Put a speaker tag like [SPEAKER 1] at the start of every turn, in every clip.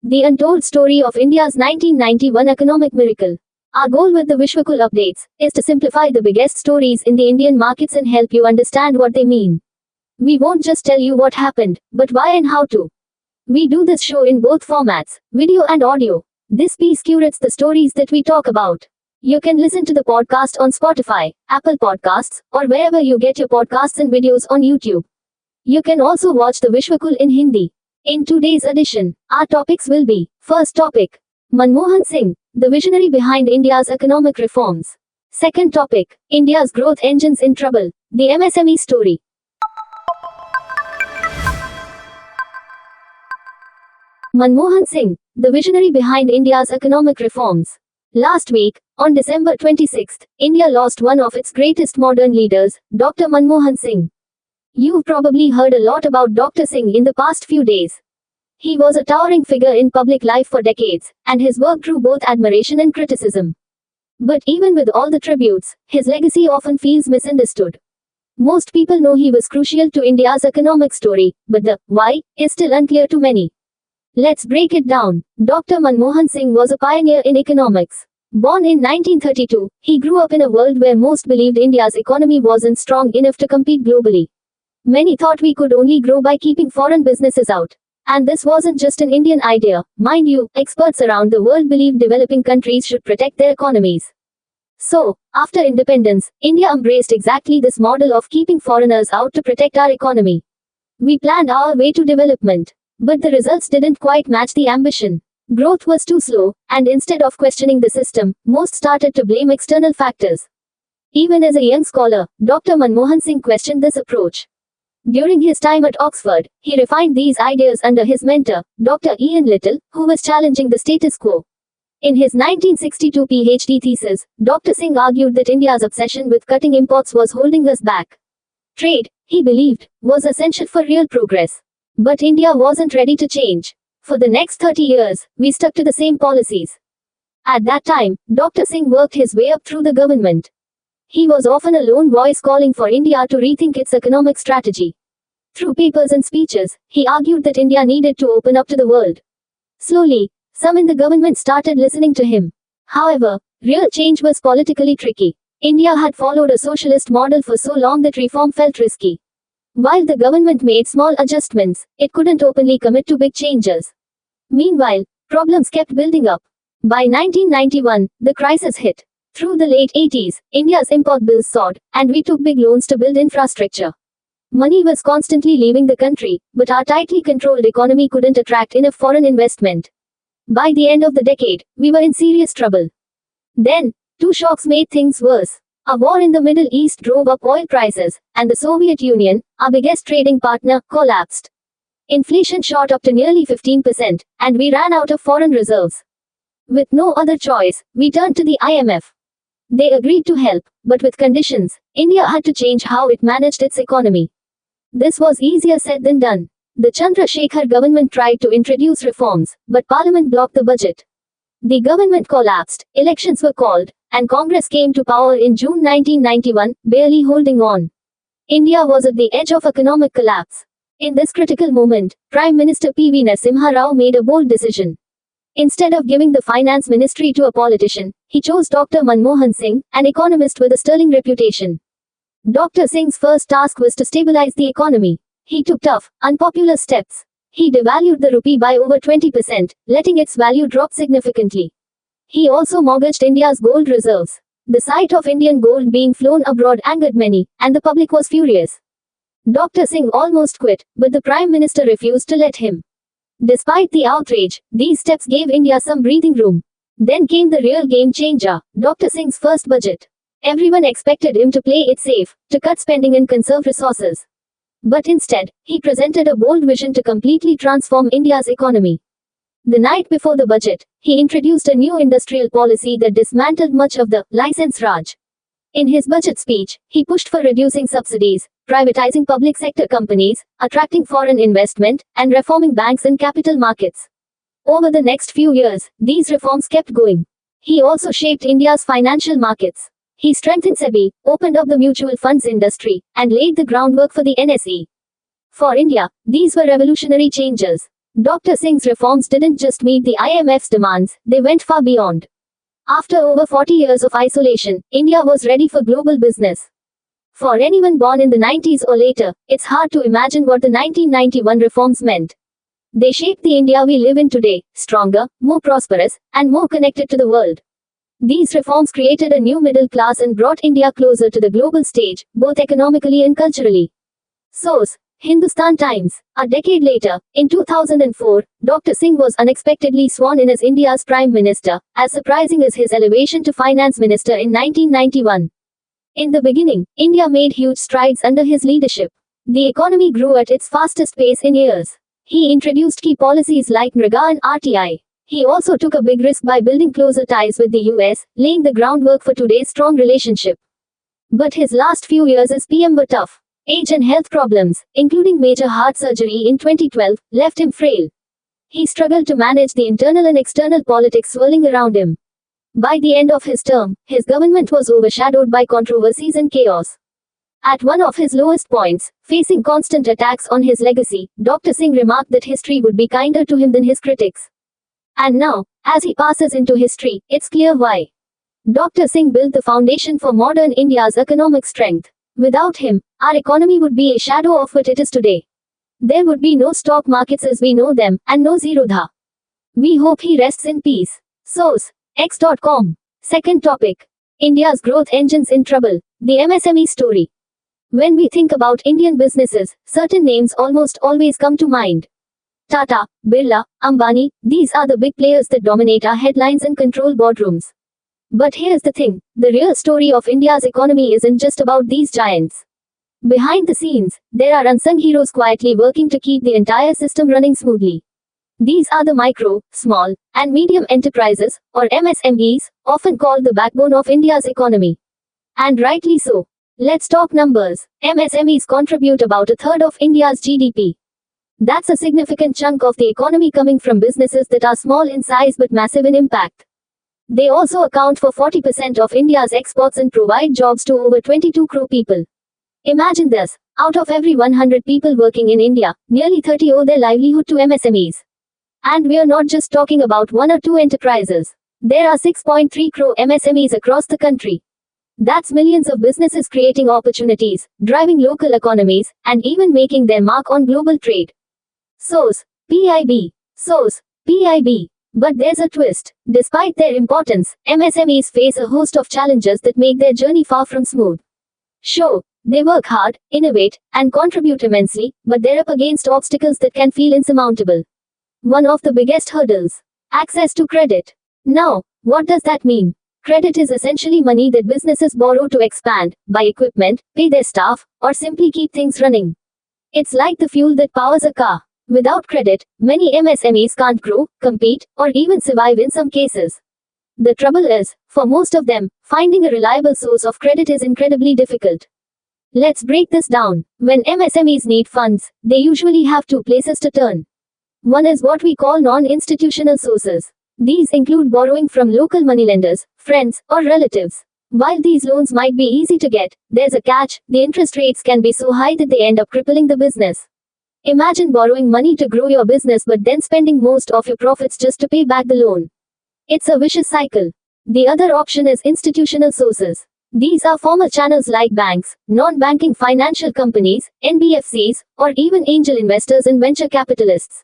[SPEAKER 1] the untold story of India's 1991 economic miracle. Our goal with the Vishwakul updates is to simplify the biggest stories in the Indian markets and help you understand what they mean. We won't just tell you what happened, but why and how to. We do this show in both formats, video and audio. This piece curates the stories that we talk about. You can listen to the podcast on Spotify, Apple Podcasts, or wherever you get your podcasts and videos on YouTube. You can also watch the Vishwakul in Hindi. In today's edition, our topics will be: first topic, Manmohan Singh, the visionary behind India's economic reforms. Second topic, India's growth engines in trouble, the MSME story. Manmohan Singh, the visionary behind India's economic reforms. Last week, on December 26, India lost one of its greatest modern leaders, Dr. Manmohan Singh. You've probably heard a lot about Dr. Singh in the past few days. He was a towering figure in public life for decades, and his work drew both admiration and criticism. But even with all the tributes, his legacy often feels misunderstood. Most people know he was crucial to India's economic story, but the why is still unclear to many. Let's break it down. Dr. Manmohan Singh was a pioneer in economics. Born in 1932, he grew up in a world where most believed India's economy wasn't strong enough to compete globally. Many thought we could only grow by keeping foreign businesses out. And this wasn't just an Indian idea. Mind you, experts around the world believed developing countries should protect their economies. So, after independence, India embraced exactly this model of keeping foreigners out to protect our economy. We planned our way to development. But the results didn't quite match the ambition. Growth was too slow, and instead of questioning the system, most started to blame external factors. Even as a young scholar, Dr. Manmohan Singh questioned this approach. During his time at Oxford, he refined these ideas under his mentor, Dr. Ian Little, who was challenging the status quo. In his 1962 PhD thesis, Dr. Singh argued that India's obsession with cutting imports was holding us back. Trade, he believed, was essential for real progress. But India wasn't ready to change. For the next 30 years, we stuck to the same policies. At that time, Dr. Singh worked his way up through the government. He was often a lone voice calling for India to rethink its economic strategy. Through papers and speeches, he argued that India needed to open up to the world. Slowly, some in the government started listening to him. However, real change was politically tricky. India had followed a socialist model for so long that reform felt risky. While the government made small adjustments, it couldn't openly commit to big changes. Meanwhile, problems kept building up. By 1991, the crisis hit. Through the late 80s, India's import bills soared, and we took big loans to build infrastructure. Money was constantly leaving the country, but our tightly controlled economy couldn't attract enough foreign investment. By the end of the decade, we were in serious trouble. Then, two shocks made things worse. A war in the Middle East drove up oil prices, and the Soviet Union, our biggest trading partner, collapsed. Inflation shot up to nearly 15%, and we ran out of foreign reserves. With no other choice, we turned to the IMF. They agreed to help, but with conditions. India had to change how it managed its economy. This was easier said than done. The Chandrasekhar government tried to introduce reforms, but Parliament blocked the budget. The government collapsed, elections were called, and Congress came to power in June 1991, barely holding on. India was at the edge of economic collapse. In this critical moment, Prime Minister P.V. Narasimha Rao made a bold decision. Instead of giving the finance ministry to a politician, he chose Dr. Manmohan Singh, an economist with a sterling reputation. Dr. Singh's first task was to stabilize the economy. He took tough, unpopular steps. He devalued the rupee by over 20%, letting its value drop significantly. He also mortgaged India's gold reserves. The sight of Indian gold being flown abroad angered many, and the public was furious. Dr. Singh almost quit, but the Prime Minister refused to let him. Despite the outrage, these steps gave India some breathing room. Then came the real game changer, Dr. Singh's first budget. Everyone expected him to play it safe, to cut spending and conserve resources. But instead, he presented a bold vision to completely transform India's economy. The night before the budget, he introduced a new industrial policy that dismantled much of the license Raj. In his budget speech, he pushed for reducing subsidies, privatizing public sector companies, attracting foreign investment, and reforming banks and capital markets. Over the next few years, these reforms kept going. He also shaped India's financial markets. He strengthened SEBI, opened up the mutual funds industry, and laid the groundwork for the NSE. For India, these were revolutionary changes. Dr. Singh's reforms didn't just meet the IMF's demands, they went far beyond. After over 40 years of isolation, India was ready for global business. For anyone born in the 90s or later, it's hard to imagine what the 1991 reforms meant. They shaped the India we live in today, stronger, more prosperous, and more connected to the world. These reforms created a new middle class and brought India closer to the global stage, both economically and culturally. Source: Hindustan Times. A decade later, in 2004, Dr. Singh was unexpectedly sworn in as India's Prime Minister, as surprising as his elevation to Finance Minister in 1991. In the beginning, India made huge strides under his leadership. The economy grew at its fastest pace in years. He introduced key policies like NREGA and RTI. He also took a big risk by building closer ties with the US, laying the groundwork for today's strong relationship. But his last few years as PM were tough. Age and health problems, including major heart surgery in 2012, left him frail. He struggled to manage the internal and external politics swirling around him. By the end of his term, his government was overshadowed by controversies and chaos. At one of his lowest points, facing constant attacks on his legacy, Dr. Singh remarked that history would be kinder to him than his critics. And now, as he passes into history, it's clear why. Dr. Singh built the foundation for modern India's economic strength. Without him, our economy would be a shadow of what it is today. There would be no stock markets as we know them, and no Zerodha. We hope he rests in peace. Source: X.com. Second topic: India's growth engines in trouble. The MSME story. When we think about Indian businesses, certain names almost always come to mind. Tata, Birla, Ambani, these are the big players that dominate our headlines and control boardrooms. But here's the thing, the real story of India's economy isn't just about these giants. Behind the scenes, there are unsung heroes quietly working to keep the entire system running smoothly. These are the micro, small, and medium enterprises, or MSMEs, often called the backbone of India's economy. And rightly so. Let's talk numbers. MSMEs contribute about a third of India's GDP. That's a significant chunk of the economy coming from businesses that are small in size but massive in impact. They also account for 40% of India's exports and provide jobs to over 22 crore people. Imagine this, out of every 100 people working in India, nearly 30 owe their livelihood to MSMEs. And we're not just talking about one or two enterprises. There are 6.3 crore MSMEs across the country. That's millions of businesses creating opportunities, driving local economies, and even making their mark on global trade. Source: PIB. Source: PIB. But there's a twist. Despite their importance, MSMEs face a host of challenges that make their journey far from smooth. Sure, they work hard, innovate, and contribute immensely, but they're up against obstacles that can feel insurmountable. One of the biggest hurdles: access to credit. Now, what does that mean? Credit is essentially money that businesses borrow to expand, buy equipment, pay their staff, or simply keep things running. It's like the fuel that powers a car. Without credit, many MSMEs can't grow, compete, or even survive in some cases. The trouble is, for most of them, finding a reliable source of credit is incredibly difficult. Let's break this down. When MSMEs need funds, they usually have two places to turn. One is what we call non-institutional sources. These include borrowing from local moneylenders, friends, or relatives. While these loans might be easy to get, there's a catch: the interest rates can be so high that they end up crippling the business. Imagine borrowing money to grow your business but then spending most of your profits just to pay back the loan. It's a vicious cycle. The other option is institutional sources. These are formal channels like banks, non-banking financial companies, NBFCs, or even angel investors and venture capitalists.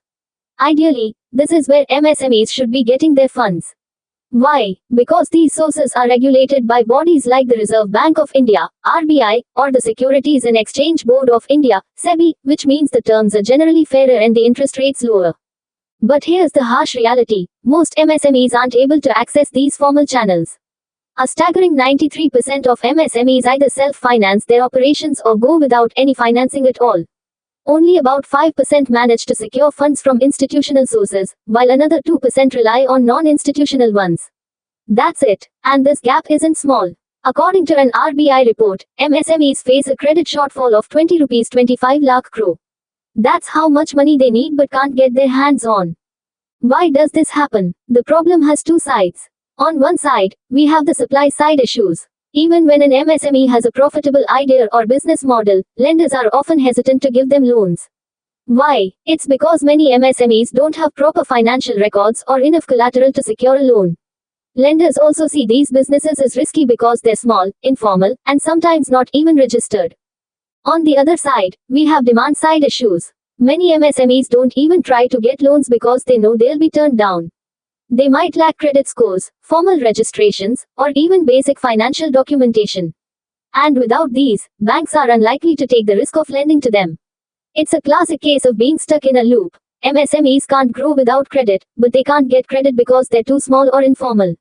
[SPEAKER 1] Ideally, this is where MSMEs should be getting their funds. Why? Because these sources are regulated by bodies like the Reserve Bank of India, RBI, or the Securities and Exchange Board of India, SEBI, which means the terms are generally fairer and the interest rates lower. But here's the harsh reality: most MSMEs aren't able to access these formal channels. A staggering 93% of MSMEs either self-finance their operations or go without any financing at all. Only about 5% manage to secure funds from institutional sources, while another 2% rely on non-institutional ones. That's it. And this gap isn't small. According to an RBI report, MSMEs face a credit shortfall of 25 lakh crore. That's how much money they need but can't get their hands on. Why does this happen? The problem has two sides. On one side, we have the supply side issues. Even when an MSME has a profitable idea or business model, lenders are often hesitant to give them loans. Why? It's because many MSMEs don't have proper financial records or enough collateral to secure a loan. Lenders also see these businesses as risky because they're small, informal, and sometimes not even registered. On the other side, we have demand side issues. Many MSMEs don't even try to get loans because they know they'll be turned down. They might lack credit scores, formal registrations, or even basic financial documentation. And without these, banks are unlikely to take the risk of lending to them. It's a classic case of being stuck in a loop. MSMEs can't grow without credit, but they can't get credit because they're too small or informal.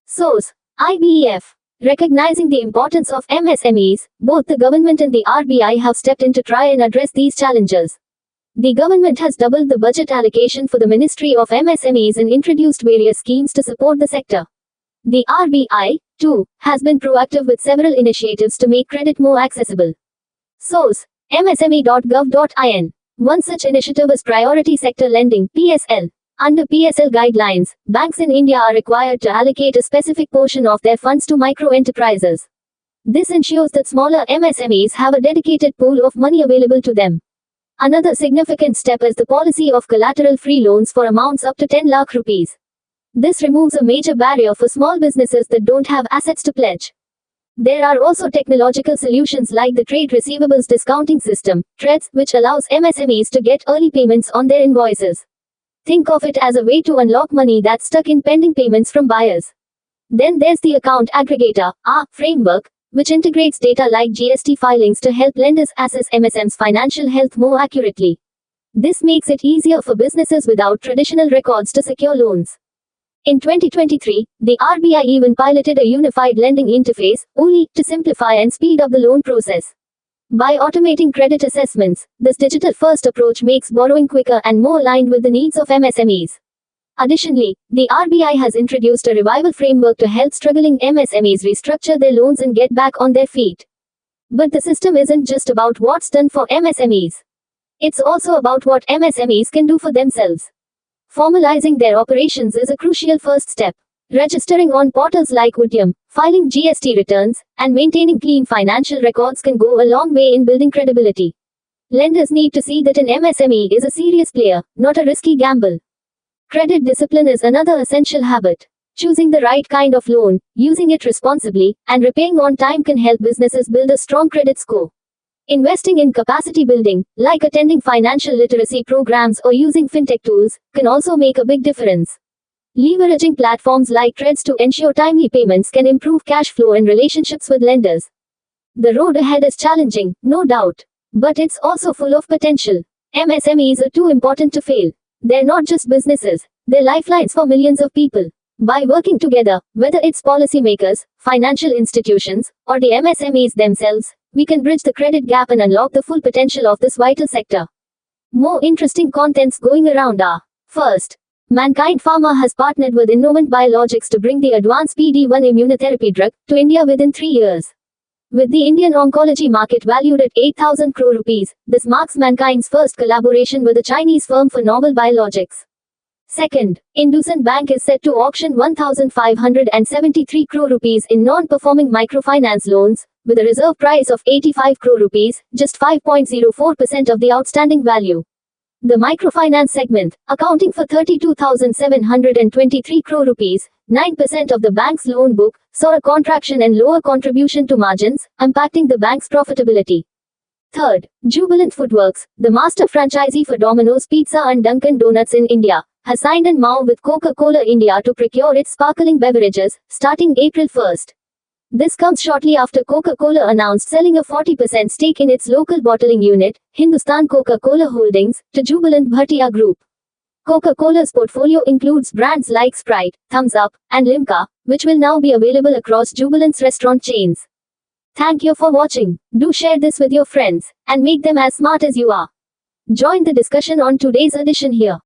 [SPEAKER 1] Source: IBEF. Recognizing the importance of MSMEs, both the government and the RBI have stepped in to try and address these challenges. The government has doubled the budget allocation for the Ministry of MSMEs and introduced various schemes to support the sector. The RBI, too, has been proactive with several initiatives to make credit more accessible. Source: msme.gov.in. One such initiative is Priority Sector Lending (PSL). Under PSL guidelines, banks in India are required to allocate a specific portion of their funds to micro-enterprises. This ensures that smaller MSMEs have a dedicated pool of money available to them. Another significant step is the policy of collateral-free loans for amounts up to 10 lakh rupees. This removes a major barrier for small businesses that don't have assets to pledge. There are also technological solutions like the Trade Receivables Discounting System, TREDS, which allows MSMEs to get early payments on their invoices. Think of it as a way to unlock money that's stuck in pending payments from buyers. Then there's the Account Aggregator framework, which integrates data like GST filings to help lenders assess MSM's financial health more accurately. This makes it easier for businesses without traditional records to secure loans. In 2023, the RBI even piloted a unified lending interface, ULI, to simplify and speed up the loan process. By automating credit assessments, this digital-first approach makes borrowing quicker and more aligned with the needs of MSMEs. Additionally, the RBI has introduced a revival framework to help struggling MSMEs restructure their loans and get back on their feet. But the system isn't just about what's done for MSMEs. It's also about what MSMEs can do for themselves. Formalizing their operations is a crucial first step. Registering on portals like Udyam, filing GST returns, and maintaining clean financial records can go a long way in building credibility. Lenders need to see that an MSME is a serious player, not a risky gamble. Credit discipline is another essential habit. Choosing the right kind of loan, using it responsibly, and repaying on time can help businesses build a strong credit score. Investing in capacity building, like attending financial literacy programs or using fintech tools, can also make a big difference. Leveraging platforms like TREDS to ensure timely payments can improve cash flow and relationships with lenders. The road ahead is challenging, no doubt. But it's also full of potential. MSMEs are too important to fail. They're not just businesses, they're lifelines for millions of people. By working together, whether it's policymakers, financial institutions, or the MSMEs themselves, we can bridge the credit gap and unlock the full potential of this vital sector. More interesting contents going around are: first, Mankind Pharma has partnered with Innovent Biologics to bring the advanced PD-1 immunotherapy drug to India within 3 years. With the Indian oncology market valued at 8,000 crore rupees, this marks Mankind's first collaboration with a Chinese firm for novel biologics. Second, IndusInd Bank is set to auction 1,573 crore rupees in non-performing microfinance loans, with a reserve price of 85 crore rupees, just 5.04% of the outstanding value. The microfinance segment, accounting for 32,723 crore rupees, 9% of the bank's loan book, saw a contraction and lower contribution to margins, impacting the bank's profitability. Third, Jubilant FoodWorks, the master franchisee for Domino's Pizza and Dunkin' Donuts in India, has signed an MoU with Coca-Cola India to procure its sparkling beverages, starting April 1st. This comes shortly after Coca-Cola announced selling a 40% stake in its local bottling unit, Hindustan Coca-Cola Holdings, to Jubilant Bhartia Group. Coca-Cola's portfolio includes brands like Sprite, Thums Up, and Limca, which will now be available across Jubilant's restaurant chains. Thank you for watching. Do share this with your friends, and make them as smart as you are. Join the discussion on today's edition here.